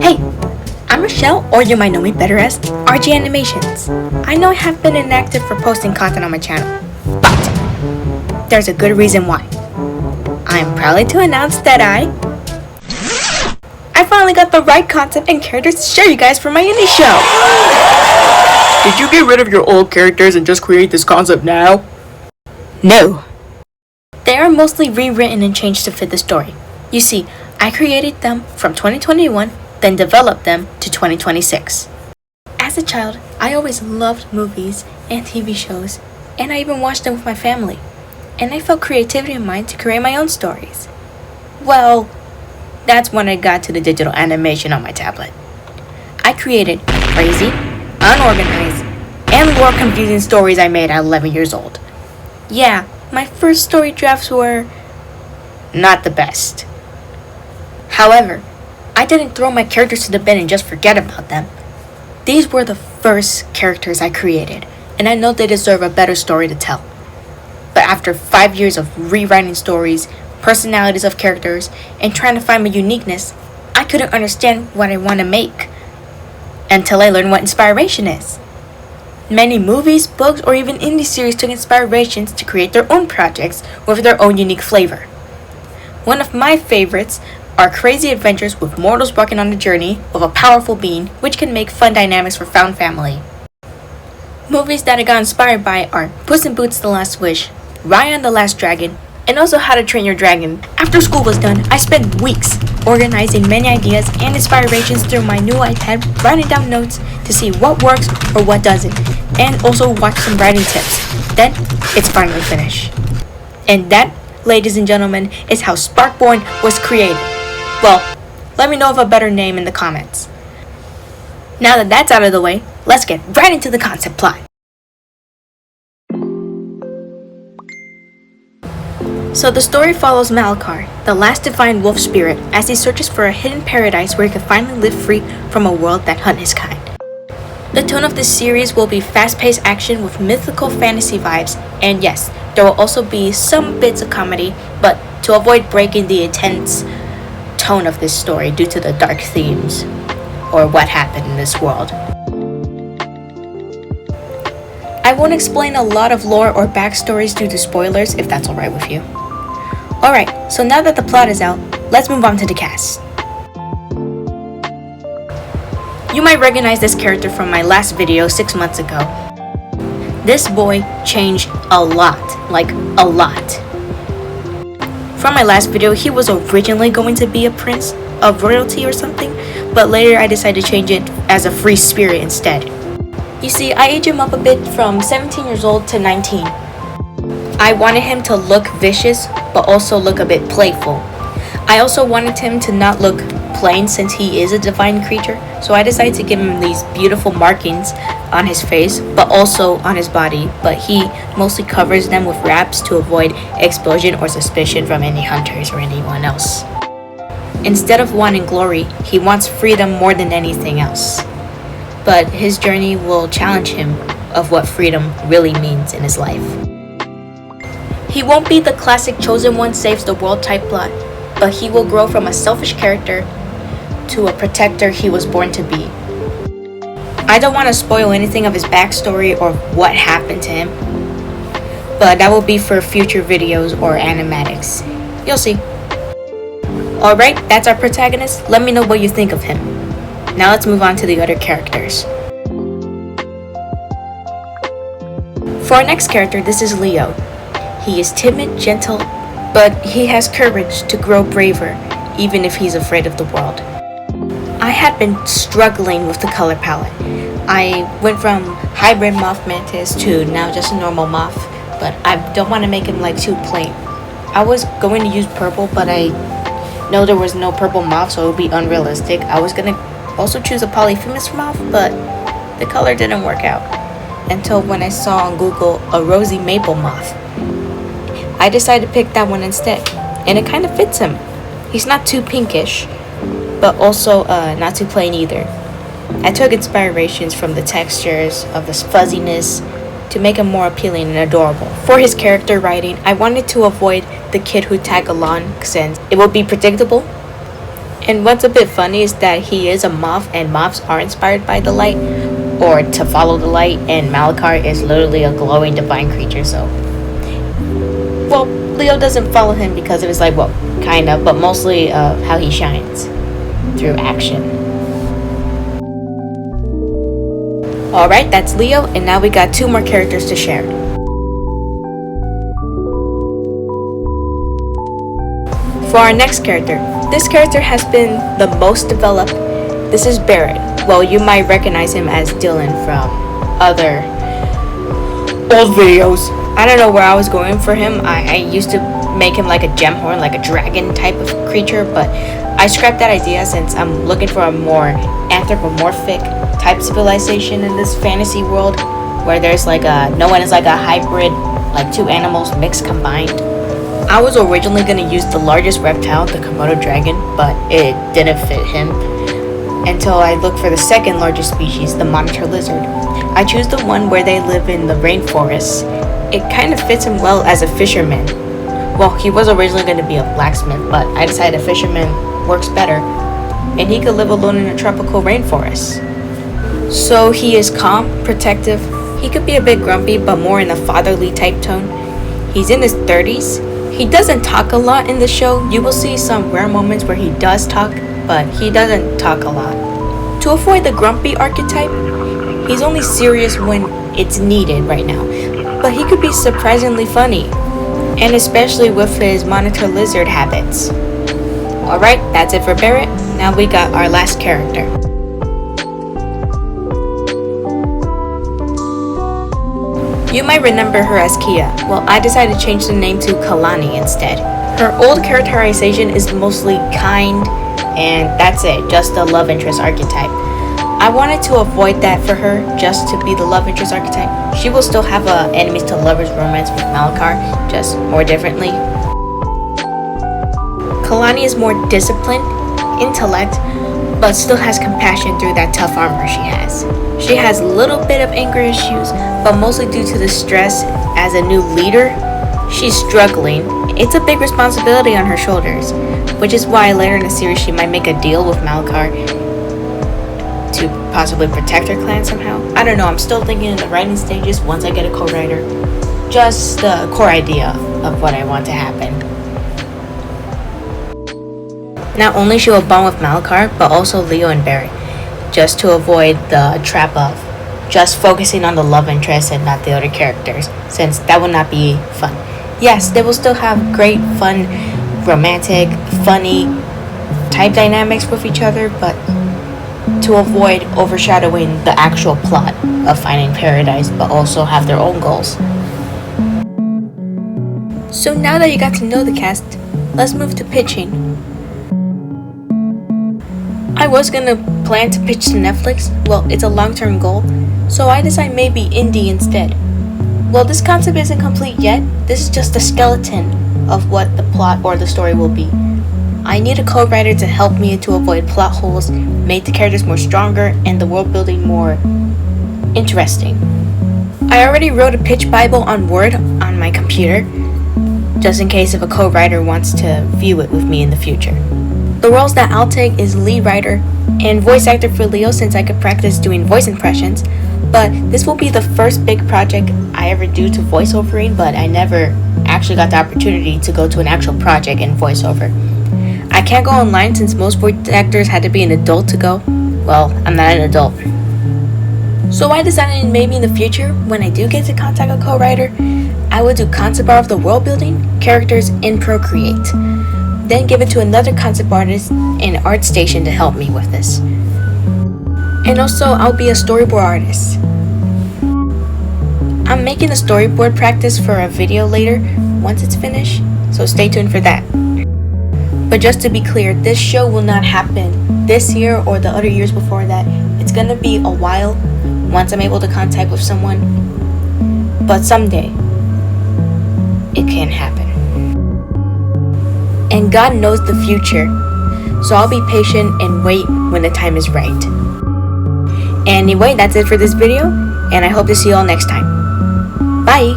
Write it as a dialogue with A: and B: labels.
A: Hey, I'm Rochelle, or you might know me better as RG Animations. I know I have been inactive for posting content on my channel, but there's a good reason why. I am proud to announce that I finally got the right concept and characters to share you guys for my indie show.
B: Did you get rid of your old characters and just create this concept now?
A: No. They are mostly rewritten and changed to fit the story. You see, I created them from 2021, then developed them to 2026. As a child, I always loved movies and TV shows, and I even watched them with my family. And I felt creativity in mind to create my own stories. Well, that's when I got to the digital animation on my tablet. I created crazy, unorganized, and lore confusing stories I made at 11 years old. Yeah, my first story drafts were not the best. However, I didn't throw my characters to the bin and just forget about them. These were the first characters I created, and I know they deserve a better story to tell. But after 5 years of rewriting stories, personalities of characters, and trying to find my uniqueness, I couldn't understand what I want to make until I learned what inspiration is. Many movies, books, or even indie series took inspirations to create their own projects with their own unique flavor. One of my favorites are crazy adventures with mortals walking on a journey with a powerful being, which can make fun dynamics for found family. Movies that I got inspired by are Puss in Boots: The Last Wish, Raya and the Last Dragon, and also How to Train Your Dragon. After school was done, I spent weeks organizing many ideas and inspirations through my new iPad, writing down notes to see what works or what doesn't, and also watch some writing tips. Then, it's finally finished. And that, ladies and gentlemen, is how Sparkborn was created. Well, let me know of a better name in the comments. Now that that's out of the way, let's get right into the concept plot. So the story follows Malakar, the last divine wolf spirit, as he searches for a hidden paradise where he can finally live free from a world that hunt his kind. The tone of this series will be fast-paced action with mythical fantasy vibes, and yes, there will also be some bits of comedy, but to avoid breaking the intense tone of this story due to the dark themes, or what happened in this world. I won't explain a lot of lore or backstories due to spoilers, if that's alright with you. Alright, so now that the plot is out, let's move on to the cast. You might recognize this character from my last video 6 months ago. This boy changed a lot, like a lot. From my last video, he was originally going to be a prince of royalty or something, but later I decided to change it as a free spirit instead. You see, I aged him up a bit from 17 years old to 19. I wanted him to look vicious, but also look a bit playful. I also wanted him to not look plain since he is a divine creature, so I decided to give him these beautiful markings on his face, but also on his body, but he mostly covers them with wraps to avoid explosion or suspicion from any hunters or anyone else. Instead of wanting glory, he wants freedom more than anything else. But his journey will challenge him of what freedom really means in his life. He won't be the classic chosen one saves the world type plot, but he will grow from a selfish character to a protector he was born to be. I don't want to spoil anything of his backstory or what happened to him, but that will be for future videos or animatics. You'll see. Alright, that's our protagonist. Let me know what you think of him. Now let's move on to the other characters. For our next character, this is Leo. He is timid, gentle, but he has courage to grow braver, even if he's afraid of the world. I had been struggling with the color palette. I went from hybrid moth mantis to now just a normal moth, but I don't want to make him like too plain. I was going to use purple, but I know there was no purple moth, so it would be unrealistic. I was going to also choose a polyphemus moth, but the color didn't work out until when I saw on Google a rosy maple moth. I decided to pick that one instead, and it kind of fits him. He's not too pinkish, but also not too plain either. I took inspirations from the textures of this fuzziness to make him more appealing and adorable. For his character writing, I wanted to avoid the kid who tag along since it would be predictable And what's a bit funny is that he is a moth, and moths are inspired by the light, or to follow the light, and Malakar is literally a glowing divine creature, so... Well, Leo doesn't follow him because of his light, well, kind of, but mostly how he shines through action. Alright, that's Leo, and now we got 2 more characters to share. For our next character, this character has been the most developed. This is Barret. Well, you might recognize him as Dylan from other old videos. I don't know where I was going for him. I used to make him like a gem horn, like a dragon type of creature, but I scrapped that idea since I'm looking for a more anthropomorphic type civilization in this fantasy world where there's like no one is like a hybrid, like 2 animals mixed combined. I was originally going to use the largest reptile, the Komodo dragon, but it didn't fit him until I looked for the second largest species, the monitor lizard. I choose the one where they live in the rainforest. It kind of fits him well as a fisherman. Well, he was originally going to be a blacksmith, but I decided a fisherman works better, and he could live alone in a tropical rainforest. So he is calm, protective. He could be a bit grumpy, but more in a fatherly type tone. He's in his 30s. He doesn't talk a lot in the show. You will see some rare moments where he does talk, but he doesn't talk a lot. To avoid the grumpy archetype, he's only serious when it's needed right now, but he could be surprisingly funny, and especially with his monitor lizard habits. Alright, that's it for Barret. Now we got our last character. You might remember her as Kia. Well, I decided to change the name to Khalani instead. Her old characterization is mostly kind, and that's it, just the love interest archetype. I wanted to avoid that for her, just to be the love interest archetype. She will still have a enemies to lovers romance with Malakar, just more differently. Khalani is more disciplined, intellect, but still has compassion through that tough armor she has. She has a little bit of anger issues, but mostly due to the stress as a new leader. She's struggling. It's a big responsibility on her shoulders, which is why later in the series she might make a deal with Malakar to possibly protect her clan somehow. I don't know, I'm still thinking in the writing stages once I get a co-writer. Just the core idea of what I want to happen. Not only she will bond with Malakar, but also Leo and Barret, just to avoid the trap of just focusing on the love interest and not the other characters, since that would not be fun. Yes, they will still have great, fun, romantic, funny type dynamics with each other, but to avoid overshadowing the actual plot of finding paradise, but also have their own goals. So now that you got to know the cast, let's move to pitching. I was gonna plan to pitch to Netflix. Well, it's a long-term goal, so I decided maybe indie instead. Well, this concept isn't complete yet. This is just a skeleton of what the plot or the story will be. I need a co-writer to help me to avoid plot holes, make the characters more stronger, and the world building more interesting. I already wrote a pitch bible on Word on my computer, just in case if a co-writer wants to view it with me in the future. The roles that I'll take is lead writer and voice actor for Leo, since I could practice doing voice impressions, but this will be the first big project I ever do to voiceovering, but I never actually got the opportunity to go to an actual project in voiceover. I can't go online since most voice actors had to be an adult to go. Well, I'm not an adult. So I decided maybe in the future, when I do get to contact a co-writer, I would do concept art of the world building, characters in Procreate. Then give it to another concept artist in ArtStation to help me with this. And also, I'll be a storyboard artist. I'm making a storyboard practice for a video later once it's finished, so stay tuned for that. But just to be clear, this show will not happen this year or the other years before that. It's gonna be a while once I'm able to contact with someone, but someday it can happen. And God knows the future, so I'll be patient and wait when the time is right. Anyway, that's it for this video, and I hope to see you all next time. Bye!